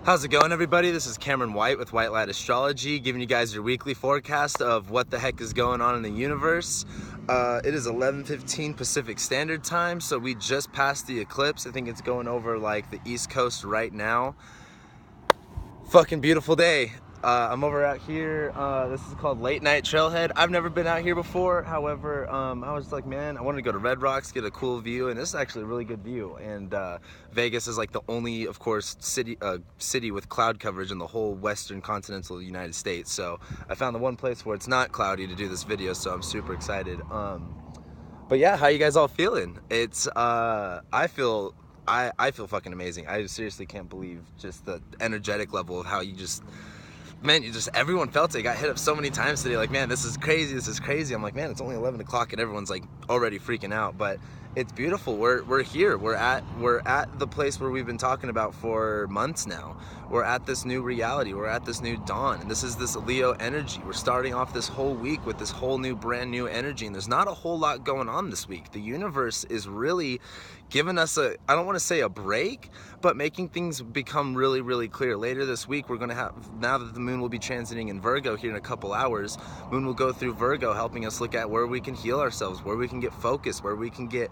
How's it going, everybody? This is Cameron White with White Light Astrology, giving you guys your weekly forecast of what the heck is going on in the universe. It is 11:15 Pacific Standard Time, so we just passed the eclipse. I think it's going over like the East Coast right now. Fucking beautiful day. I'm over out here. This is called Late Night Trailhead. I've never been out here before. However, I was like, man, I wanted to go to Red Rocks, get a cool view, and this is actually a really good view. And Vegas is like the only, of course, city with cloud coverage in the whole western continental United States. So I found the one place where it's not cloudy to do this video, so I'm super excited. But yeah, how you guys all feeling? It's I feel fucking amazing. I seriously can't believe just the energetic level of how you just, man, everyone felt it. Got hit up so many times today, like, man, this is crazy, this is crazy. I'm like, man, it's only 11 o'clock and everyone's like already freaking out, but it's beautiful. We're here. We're at the place where we've been talking about for months now. We're at this new reality. We're at this new dawn, and this is this Leo energy. We're starting off this whole week with this whole new, brand new energy, and there's not a whole lot going on this week. The universe is really giving us I don't want to say a break, but making things become really, really clear. Later this week, we're going to have, now that the moon will be transiting in Virgo here in a couple hours, moon will go through Virgo, helping us look at where we can heal ourselves, where we can get focused, where we can get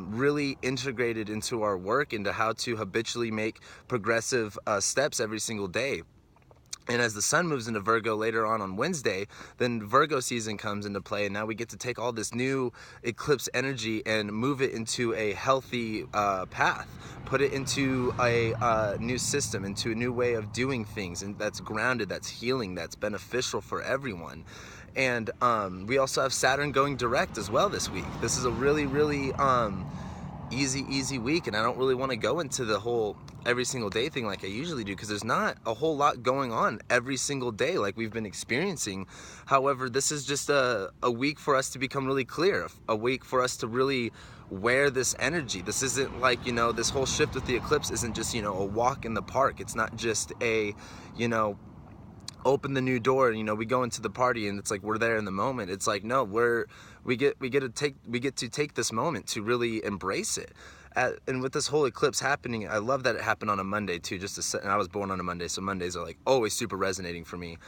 really integrated into our work, into how to habitually make progressive steps every single day. And as the sun moves into Virgo later on Wednesday, then Virgo season comes into play, and now we get to take all this new eclipse energy and move it into a healthy path, put it into a new system, into a new way of doing things, and that's grounded, that's healing, that's beneficial for everyone. And we also have Saturn going direct as well this week. This is a really, really easy week, and I don't really want to go into the whole every single day thing like I usually do, because there's not a whole lot going on every single day like we've been experiencing. However, this is just a week for us to become really clear, a week for us to really wear this energy. This isn't like, you know, this whole shift with the eclipse isn't just, you know, a walk in the park. It's not just a, you know, open the new door and, you know, we go into the party and it's like we're there in the moment. It's like, no, we get to take this moment to really embrace it. And with this whole eclipse happening, I love that it happened on a Monday too. And I was born on a Monday, so Mondays are like always super resonating for me.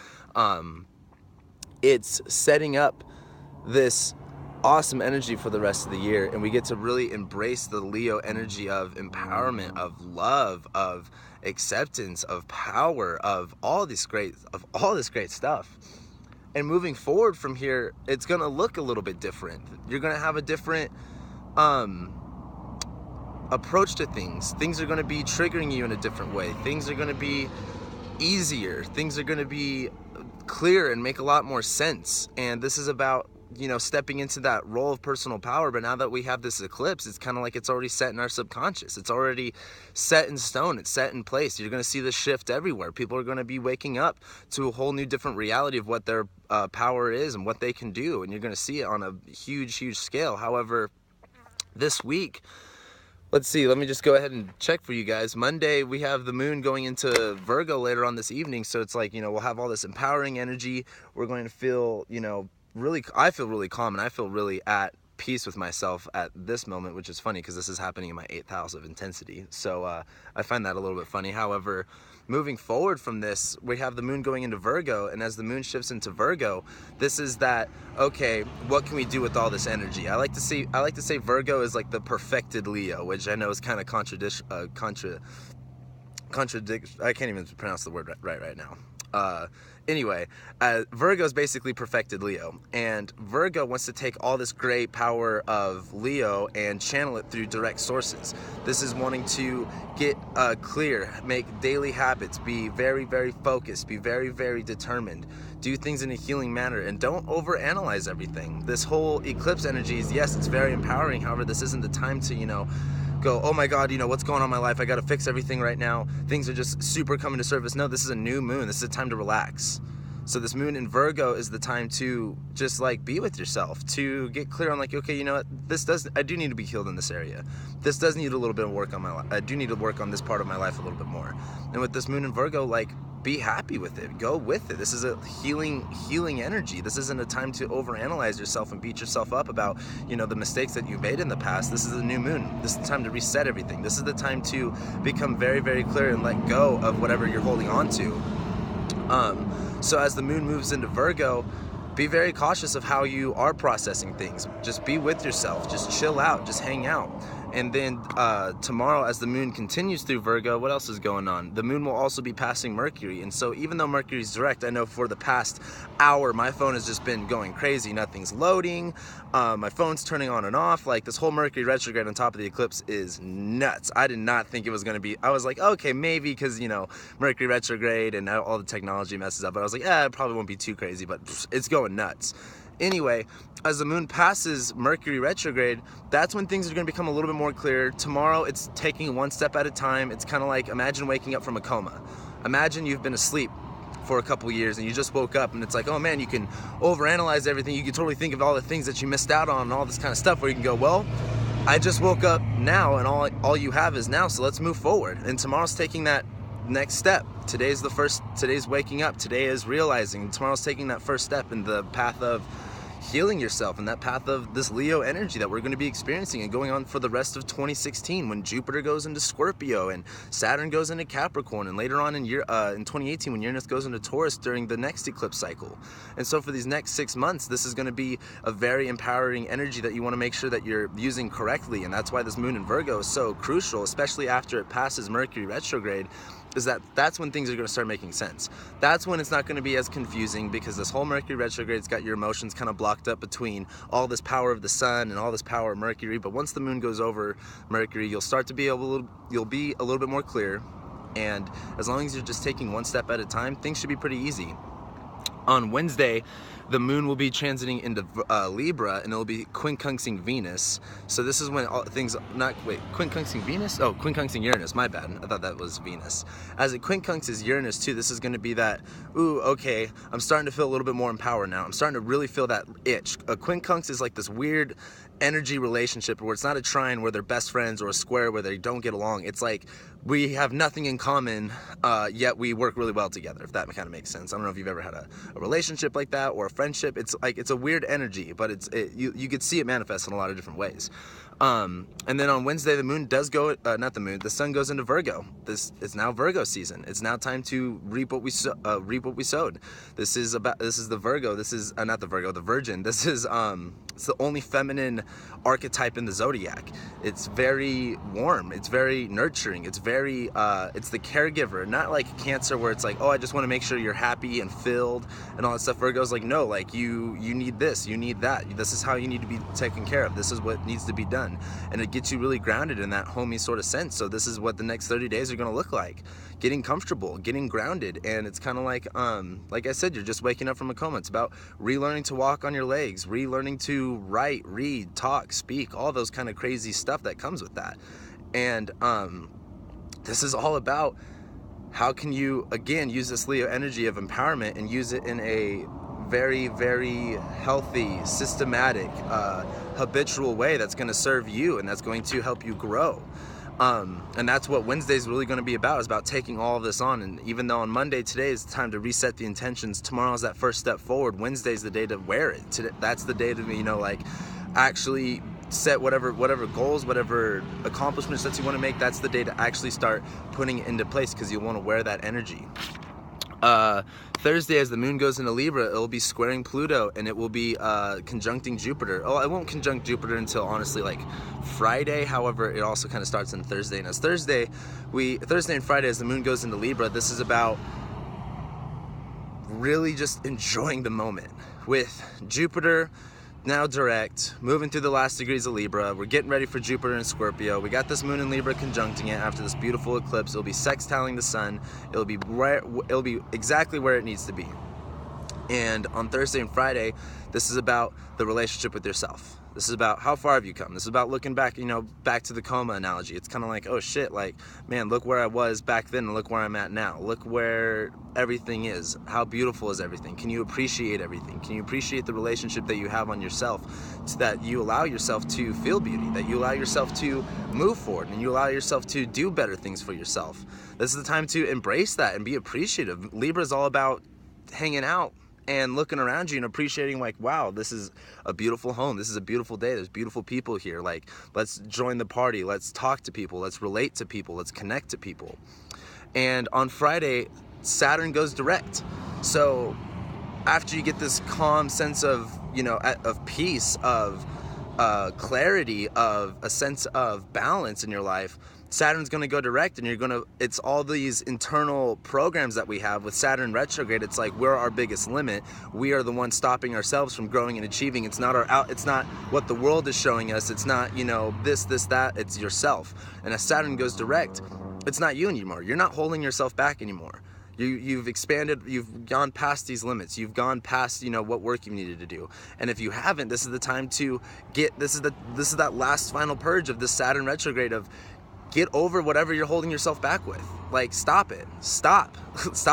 It's setting up this awesome energy for the rest of the year, and we get to really embrace the Leo energy of empowerment, of love, of acceptance, of power, of all this great stuff. And moving forward from here, it's gonna look a little bit different. You're gonna have a different approach to things. Things are gonna be triggering you in a different way. Things are gonna be easier. Things are gonna be clear and make a lot more sense. And this is about, you know, stepping into that role of personal power. But now that we have this eclipse, it's kind of like it's already set in our subconscious. It's already set in stone. It's set in place. You're going to see the shift everywhere. People are going to be waking up to a whole new different reality of what their power is and what they can do. And you're going to see it on a huge scale. However, this week, let's see, let me just go ahead and check for you guys. Monday, we have the moon going into Virgo later on this evening. So it's like, you know, we'll have all this empowering energy. We're going to feel, you know, I feel really calm, and I feel really at peace with myself at this moment, which is funny because this is happening in my 8th house of intensity. So I find that a little bit funny. However, moving forward from this, we have the moon going into Virgo, and as the moon shifts into Virgo, this is that, okay, what can we do with all this energy? I like to say Virgo is like the perfected Leo, which I know is kind of I can't even pronounce the word right now. Anyway, Virgo is basically perfected Leo, and Virgo wants to take all this great power of Leo and channel it through direct sources. This is wanting to get clear, make daily habits, be very, very focused, be very, very determined, do things in a healing manner, and don't overanalyze everything. This whole eclipse energy is, yes, it's very empowering. However, this isn't the time to, you know, go, oh my God, you know, what's going on in my life? I got to fix everything right now. Things are just super coming to surface. No, this is a new moon. This is a time to relax. So this moon in Virgo is the time to just like be with yourself, to get clear on like, okay, you know what, I do need to be healed in this area. This does need a little bit of work on my life. I do need to work on this part of my life a little bit more. And with this moon in Virgo, like, be happy with it. Go with it. This is a healing energy. This isn't a time to overanalyze yourself and beat yourself up about, you know, the mistakes that you've made in the past. This is a new moon. This is the time to reset everything. This is the time to become very, very clear and let go of whatever you're holding on to. So as the moon moves into Virgo, be very cautious of how you are processing things. Just be with yourself. Just chill out. Just hang out. And then tomorrow, as the moon continues through Virgo, what else is going on? The moon will also be passing Mercury. And so even though Mercury's direct, I know for the past hour, my phone has just been going crazy. Nothing's loading. My phone's turning on and off. Like, this whole Mercury retrograde on top of the eclipse is nuts. I did not think it was going to be, I was like, okay, maybe because, you know, Mercury retrograde and now all the technology messes up. But I was like, it probably won't be too crazy, but it's going nuts. Anyway, as the moon passes Mercury retrograde, that's when things are going to become a little bit more clear. Tomorrow, it's taking one step at a time. It's kind of like, imagine waking up from a coma. Imagine you've been asleep for a couple years and you just woke up and it's like, oh man, you can overanalyze everything. You can totally think of all the things that you missed out on and all this kind of stuff, where you can go, well, I just woke up now and all you have is now, so let's move forward. And tomorrow's taking that next step. Today's waking up. Today is realizing. Tomorrow's taking that first step in the path of healing yourself, and that path of this Leo energy that we're going to be experiencing and going on for the rest of 2016, when Jupiter goes into Scorpio and Saturn goes into Capricorn, and later on in 2018 when Uranus goes into Taurus during the next eclipse cycle. And so for these next 6 months, this is going to be a very empowering energy that you want to make sure that you're using correctly. And that's why this moon in Virgo is so crucial, especially after it passes Mercury retrograde, is that's when things are going to start making sense. That's when it's not going to be as confusing, because this whole Mercury retrograde's got your emotions kind of blocked up between all this power of the sun and all this power of Mercury. But once the moon goes over Mercury, you'll start to be you'll be a little bit more clear. And as long as you're just taking one step at a time, things should be pretty easy. On Wednesday, the moon will be transiting into Libra, and it'll be quincunxing Venus. So this is when quincunxing Venus? Oh, quincunxing Uranus, my bad. I thought that was Venus. As it quincunxes Uranus too, this is going to be that, ooh, okay, I'm starting to feel a little bit more empowered now. I'm starting to really feel that itch. A quincunx is like this weird energy relationship where it's not a trine where they're best friends or a square where they don't get along. It's like we have nothing in common, yet we work really well together, if that kind of makes sense. I don't know if you've ever had a relationship like that or a friendship. It's like, it's a weird energy, but you could see it manifest in a lot of different ways. And then on Wednesday, the moon does go, the sun goes into Virgo. This is now Virgo season. It's now time to reap what we sowed. This is the Virgo. This is not the Virgo, the Virgin. This is it's the only feminine archetype in the zodiac. It's very warm. It's very nurturing. It's very it's the caregiver, not like Cancer where it's like, oh, I just want to make sure you're happy and filled and all that stuff. Virgo's like, no, like you need this, you need that. This is how you need to be taken care of. This is what needs to be done. And it gets you really grounded in that homey sort of sense. So this is what the next 30 days are going to look like. Getting comfortable, getting grounded. And it's kind of like I said, you're just waking up from a coma. It's about relearning to walk on your legs, relearning to write, read, talk, speak, all those kind of crazy stuff that comes with that. And this is all about how can you, again, use this Leo energy of empowerment and use it in a very, very healthy, systematic, habitual way that's going to serve you and that's going to help you grow. And that's what Wednesday's really going to be about, is about taking all of this on. And even though on Monday, today is the time to reset the intentions, tomorrow's that first step forward. Wednesday's the day to wear it. That's the day to, you know, like actually set whatever goals, whatever accomplishments that you want to make. That's the day to actually start putting it into place, because you want to wear that energy. Thursday, as the moon goes into Libra, it'll be squaring Pluto, and it will be conjuncting Jupiter. Oh, I won't conjunct Jupiter until honestly like Friday. However, it also kind of starts on Thursday. And as Thursday and Friday, as the moon goes into Libra, this is about really just enjoying the moment with Jupiter now direct, moving through the last degrees of Libra. We're getting ready for Jupiter and Scorpio. We got this moon in Libra conjuncting it after this beautiful eclipse. It'll be sextiling the sun. It'll be exactly where it needs to be. And on Thursday and Friday, this is about the relationship with yourself. This is about how far have you come. This is about looking back, back to the coma analogy. It's kind of like, oh shit, like, man, look where I was back then and look where I'm at now. Look where everything is. How beautiful is everything? Can you appreciate everything? Can you appreciate the relationship that you have on yourself, so that you allow yourself to feel beauty, that you allow yourself to move forward, and you allow yourself to do better things for yourself? This is the time to embrace that and be appreciative. Libra is all about hanging out and looking around you and appreciating, like, wow, this is a beautiful home. This is a beautiful day. There's beautiful people here. Like, let's join the party. Let's talk to people. Let's relate to people. Let's connect to people. And on Friday, Saturn goes direct. So after you get this calm sense of, of peace, of clarity, of a sense of balance in your life, Saturn's going to go direct, and it's all these internal programs that we have with Saturn retrograde. It's like, we're our biggest limit. We are the ones stopping ourselves from growing and achieving. It's not it's not what the world is showing us. It's not, this, that. It's yourself. And as Saturn goes direct, it's not you anymore. You're not holding yourself back anymore. You've expanded, you've gone past these limits, you've gone past, what work you needed to do. And if you haven't, this is the time to this is that last final purge of this Saturn retrograde of, get over whatever you're holding yourself back with. Like, stop it. Stop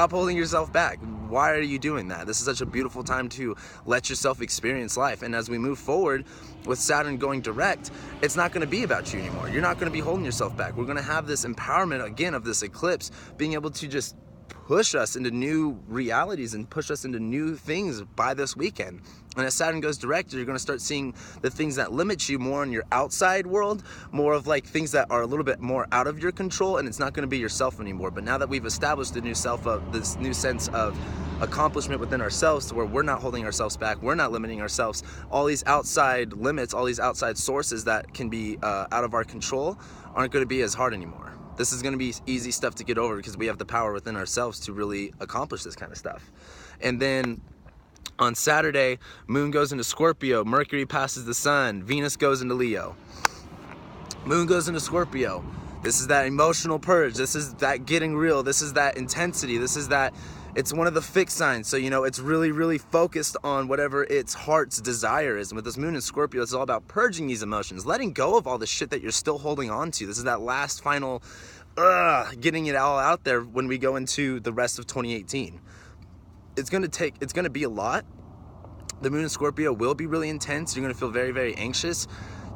holding yourself back. Why are you doing that? This is such a beautiful time to let yourself experience life. And as we move forward with Saturn going direct, it's not going to be about you anymore. You're not going to be holding yourself back. We're going to have this empowerment again of this eclipse being able to just push us into new realities and push us into new things by this weekend. And as Saturn goes direct, you're going to start seeing the things that limit you more in your outside world, more of like things that are a little bit more out of your control, and it's not going to be yourself anymore. But now that we've established the new self, of this new sense of accomplishment within ourselves, to where we're not holding ourselves back, we're not limiting ourselves, all these outside limits, all these outside sources that can be out of our control aren't going to be as hard anymore. This is going to be easy stuff to get over because we have the power within ourselves to really accomplish this kind of stuff. And then on Saturday, Moon goes into Scorpio, Mercury passes the Sun, Venus goes into Leo. Moon goes into Scorpio. This is that emotional purge. This is that getting real. This is that intensity. This is that, it's one of the fixed signs. So, it's really, really focused on whatever its heart's desire is. And with this Moon in Scorpio, it's all about purging these emotions, letting go of all the shit that you're still holding on to. This is that last final, getting it all out there when we go into the rest of 2018. It's going to be a lot. The Moon in Scorpio will be really intense. You're going to feel very, very anxious.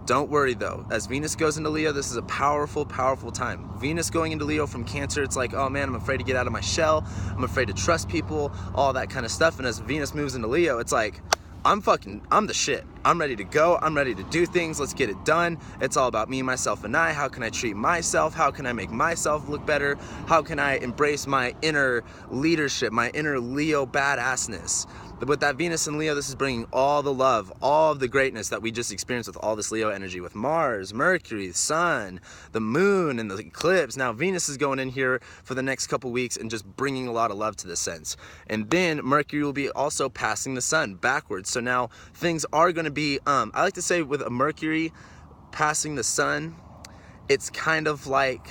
Don't worry though. As Venus goes into Leo, this is a powerful, powerful time. Venus going into Leo from Cancer, it's like, oh man, I'm afraid to get out of my shell. I'm afraid to trust people, all that kind of stuff. And as Venus moves into Leo, it's like, I'm the shit. I'm ready to go. I'm ready to do things. Let's get it done. It's all about me, myself, and I. How can I treat myself? How can I make myself look better? How can I embrace my inner leadership, my inner Leo badassness? But with that Venus and Leo, this is bringing all the love, all of the greatness that we just experienced with all this Leo energy, with Mars, Mercury, the Sun, the Moon, and the eclipse. Now Venus is going in here for the next couple weeks and just bringing a lot of love to this sense. And then Mercury will be also passing the Sun backwards. So now things are going to be, I like to say with a Mercury passing the Sun, it's kind of like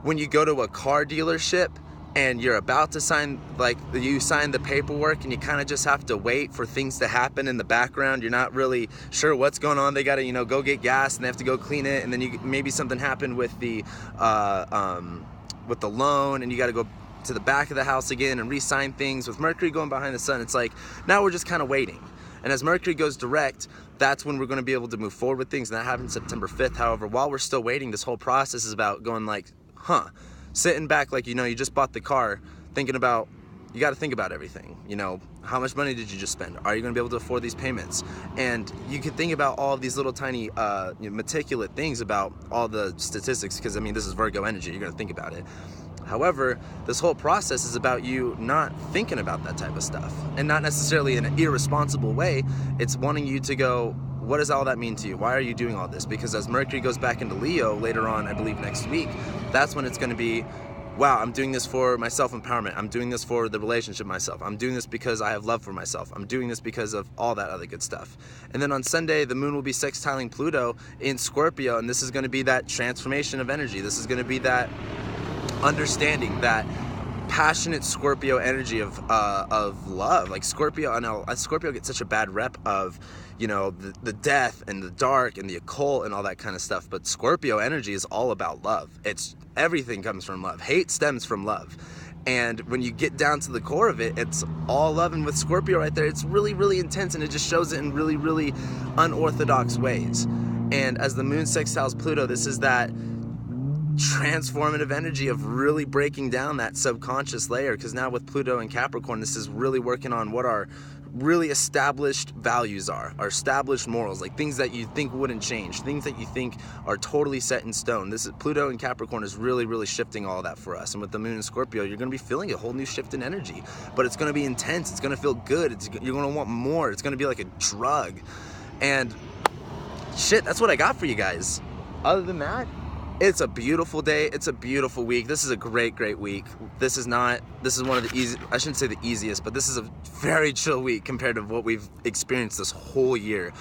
when you go to a car dealership and you're about to sign, like you sign the paperwork and you kind of just have to wait for things to happen in the background. You're not really sure what's going on. They got to, go get gas and they have to go clean it. And then maybe something happened with the loan and you got to go to the back of the house again and re-sign things. With Mercury going behind the Sun, it's like, now we're just kind of waiting. And as Mercury goes direct, that's when we're going to be able to move forward with things. And that happens September 5th. However, while we're still waiting, this whole process is about going like, sitting back, like, you just bought the car, thinking about, you got to think about everything. How much money did you just spend? Are you going to be able to afford these payments? And you can think about all of these little tiny meticulous things about all the statistics, because this is Virgo energy. You're going to think about it. However, this whole process is about you not thinking about that type of stuff, and not necessarily in an irresponsible way. It's wanting you to go, what does all that mean to you? Why are you doing all this? Because as Mercury goes back into Leo later on, I believe next week, that's when it's going to be, wow, I'm doing this for my self-empowerment. I'm doing this for the relationship myself. I'm doing this because I have love for myself. I'm doing this because of all that other good stuff. And then on Sunday, the Moon will be sextiling Pluto in Scorpio, and this is going to be that transformation of energy. This is going to be that understanding that passionate Scorpio energy of love. Like Scorpio, I know Scorpio gets such a bad rep of, you know, the death and the dark and the occult and all that kind of stuff, but Scorpio energy is all about love. It's everything comes from love. Hate stems from love. And when you get down to the core of it, it's all love. And with Scorpio right there, it's really, really intense, and it just shows it in really, really unorthodox ways. And as the moon sextiles Pluto, this is that transformative energy of really breaking down that subconscious layer, because now with Pluto and Capricorn, this is really working on what our really established values are, our established morals, like things that you think wouldn't change, things that you think are totally set in stone. This is Pluto and Capricorn is really, really shifting all that for us. And with the moon in Scorpio, you're going to be feeling a whole new shift in energy, but it's going to be intense. It's going to feel good. You're going to want more. It's going to be like a drug. And shit, that's what I got for you guys. Other than that, it's a beautiful day. It's a beautiful week. This is a great, great week. This is one of the easy, I shouldn't say the easiest, but this is a very chill week compared to what we've experienced this whole year.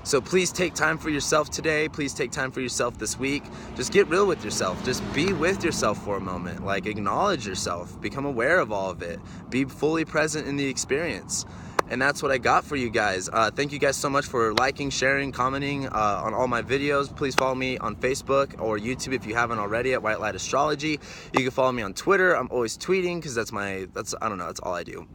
So please take time for yourself today. Please take time for yourself this week. Just get real with yourself. Just be with yourself for a moment. Like, acknowledge yourself. Become aware of all of it. Be fully present in the experience. And that's what I got for you guys. Thank you guys so much for liking, sharing, commenting on all my videos. Please follow me on Facebook or YouTube if you haven't already at White Light Astrology. You can follow me on Twitter. I'm always tweeting because I don't know, that's all I do.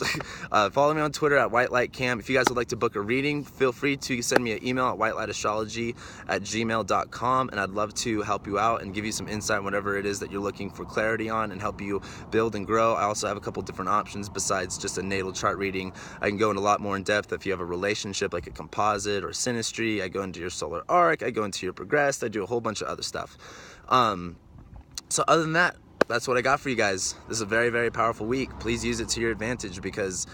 Follow me on Twitter at White Light Cam. If you guys would like to book a reading, feel free to send me an email at whitelightastrology@gmail.com, and I'd love to help you out and give you some insight, whatever it is that you're looking for clarity on, and help you build and grow. I also have a couple different options besides just a natal chart reading. I can go into a lot more in depth if you have a relationship, like a composite or synastry. I go into your solar arc, I go into your progressed, I do a whole bunch of other stuff. So other than that, that's what I got for you guys. This is a very, very powerful week. Please use it to your advantage, because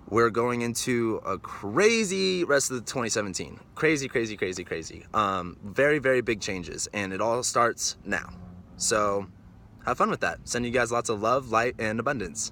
we're going into a crazy rest of the 2017. Crazy, crazy, crazy, crazy. Very, very big changes, and it all starts now. So have fun with that. Send you guys lots of love, light, and abundance.